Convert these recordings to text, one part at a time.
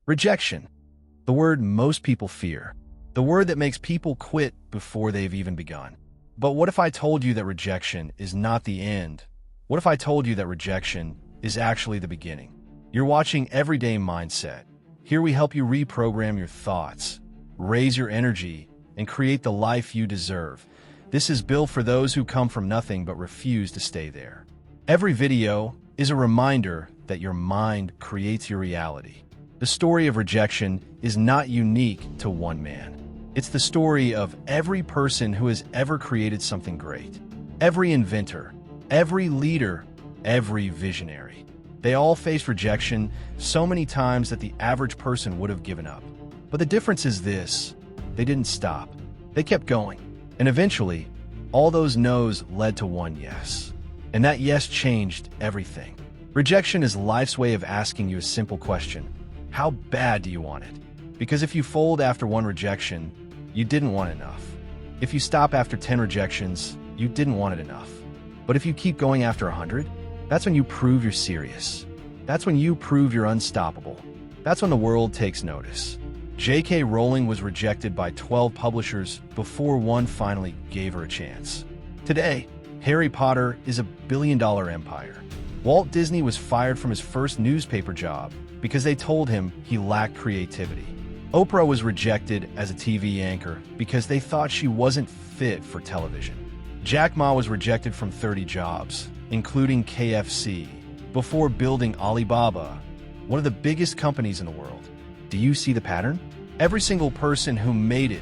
Rejection. The word most people fear. The word that makes people quit before they've even begun. But what if I told you that rejection is not the end? What if I told you that rejection is actually the beginning? You're watching Everyday Mindset. Here we help you reprogram your thoughts, raise your energy, and create the life you deserve. This is built for those who come from nothing but refuse to stay there. Every video is a reminder that your mind creates your reality. The story of rejection is not unique to one man. It's the story of every person who has ever created something great. Every inventor, every leader, every visionary. They all faced rejection so many times that the average person would have given up. But the difference is this: they didn't stop. They kept going. And eventually, all those no's led to one yes. And that yes changed everything. Rejection is life's way of asking you a simple question: how bad do you want it? Because if you fold after one rejection, you didn't want enough. If you stop after 10 rejections, you didn't want it enough. But if you keep going after 100, that's when you prove you're serious. That's when you prove you're unstoppable. That's when the world takes notice. J.K. Rowling was rejected by 12 publishers before one finally gave her a chance. Today, Harry Potter is a billion-dollar empire. Walt Disney was fired from his first newspaper job because they told him he lacked creativity. Oprah was rejected as a TV anchor because they thought she wasn't fit for television. Jack Ma was rejected from 30 jobs, including KFC, before building Alibaba, one of the biggest companies in the world. Do you see the pattern? Every single person who made it,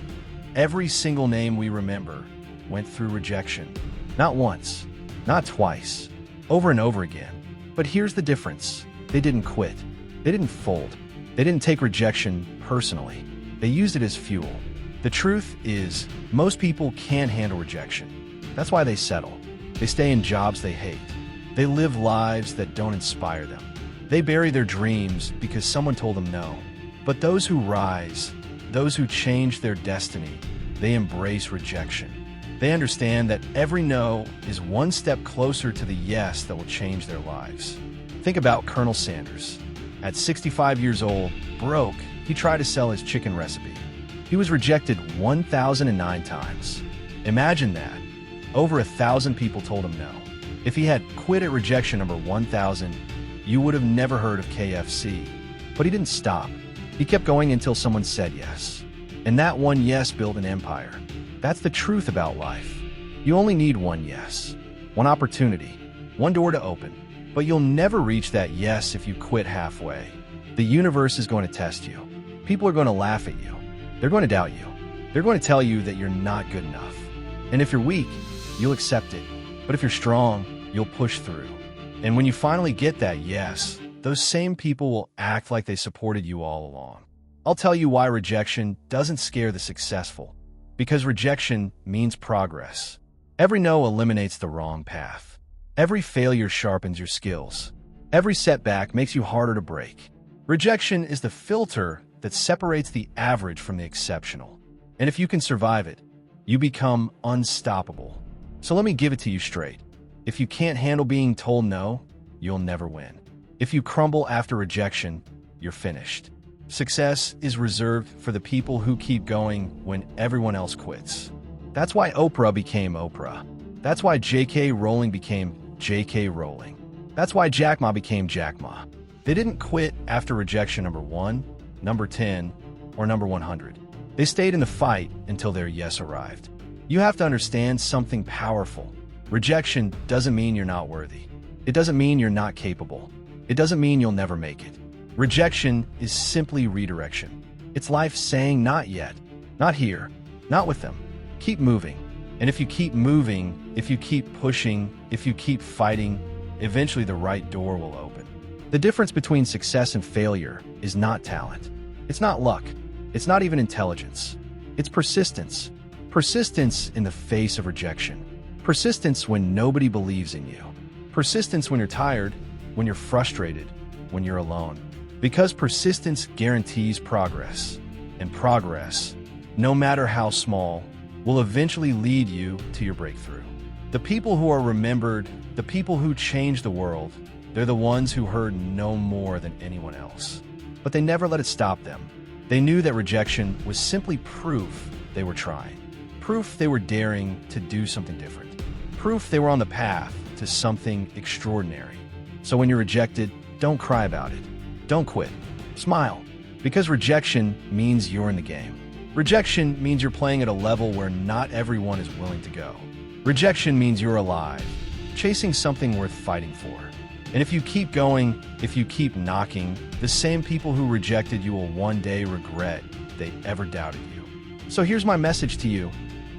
every single name we remember, went through rejection. Not once, not twice, over and over again. But here's the difference. They didn't quit. They didn't fold. They didn't take rejection personally. They used it as fuel. The truth is, most people can't handle rejection. That's why they settle. They stay in jobs they hate. They live lives that don't inspire them. They bury their dreams because someone told them no. But those who rise, those who change their destiny, they embrace rejection. They understand that every no is one step closer to the yes that will change their lives. Think about Colonel Sanders. At 65 years old, broke, he tried to sell his chicken recipe. He was rejected 1,009 times. Imagine that. Over 1,000 people told him no. If he had quit at rejection number 1,000, you would have never heard of KFC. But he didn't stop. He kept going until someone said yes. And that one yes built an empire. That's the truth about life. You only need one yes, one opportunity, one door to open. But you'll never reach that yes if you quit halfway. The universe is going to test you. People are going to laugh at you. They're going to doubt you. They're going to tell you that you're not good enough. And if you're weak, you'll accept it. But if you're strong, you'll push through. And when you finally get that yes, those same people will act like they supported you all along. I'll tell you why rejection doesn't scare the successful. Because rejection means progress. Every no eliminates the wrong path. Every failure sharpens your skills. Every setback makes you harder to break. Rejection is the filter that separates the average from the exceptional. And if you can survive it, you become unstoppable. So let me give it to you straight. If you can't handle being told no, you'll never win. If you crumble after rejection, you're finished. Success is reserved for the people who keep going when everyone else quits. That's why Oprah became Oprah. That's why J.K. Rowling became J.K. Rowling. That's why Jack Ma became Jack Ma. They didn't quit after rejection number 1, number 10, or number 100. They stayed in the fight until their yes arrived. You have to understand something powerful. Rejection doesn't mean you're not worthy. It doesn't mean you're not capable. It doesn't mean you'll never make it. Rejection is simply redirection. It's life saying not yet, not here, not with them. Keep moving. And if you keep moving, if you keep pushing, if you keep fighting, eventually the right door will open. The difference between success and failure is not talent. It's not luck. It's not even intelligence. It's persistence. Persistence in the face of rejection. Persistence when nobody believes in you. Persistence when you're tired, when you're frustrated, when you're alone. Because persistence guarantees progress. And progress, no matter how small, will eventually lead you to your breakthrough. The people who are remembered, the people who change the world, they're the ones who heard no more than anyone else. but they never let it stop them. They knew that rejection was simply proof they were trying. Proof they were daring to do something different. Proof they were on the path to something extraordinary. So when you're rejected, don't cry about it. Don't quit. Smile. Because rejection means you're in the game. Rejection means you're playing at a level where not everyone is willing to go. Rejection means you're alive, chasing something worth fighting for. And if you keep going, if you keep knocking, the same people who rejected you will one day regret they ever doubted you. So here's my message to you.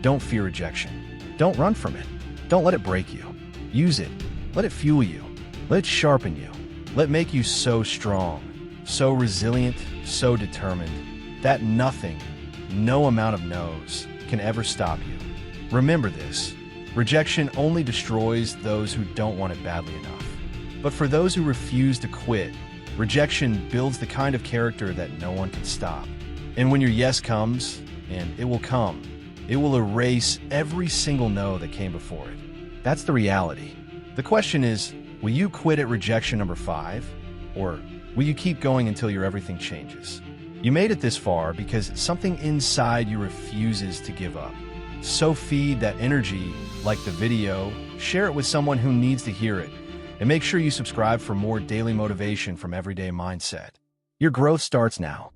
Don't fear rejection. Don't run from it. Don't let it break you. Use it. Let it fuel you. Let it sharpen you. Let it make you so strong, so resilient, so determined, that nothing, no amount of no's, can ever stop you. Remember this. Rejection only destroys those who don't want it badly enough. But for those who refuse to quit, rejection builds the kind of character that no one can stop. And when your yes comes, and it will come, it will erase every single no that came before it. That's the reality. The question is, will you quit at rejection number 5? Or will you keep going until your everything changes? You made it this far because something inside you refuses to give up. So feed that energy, like the video, share it with someone who needs to hear it, and make sure you subscribe for more daily motivation from Everyday Mindset. Your growth starts now.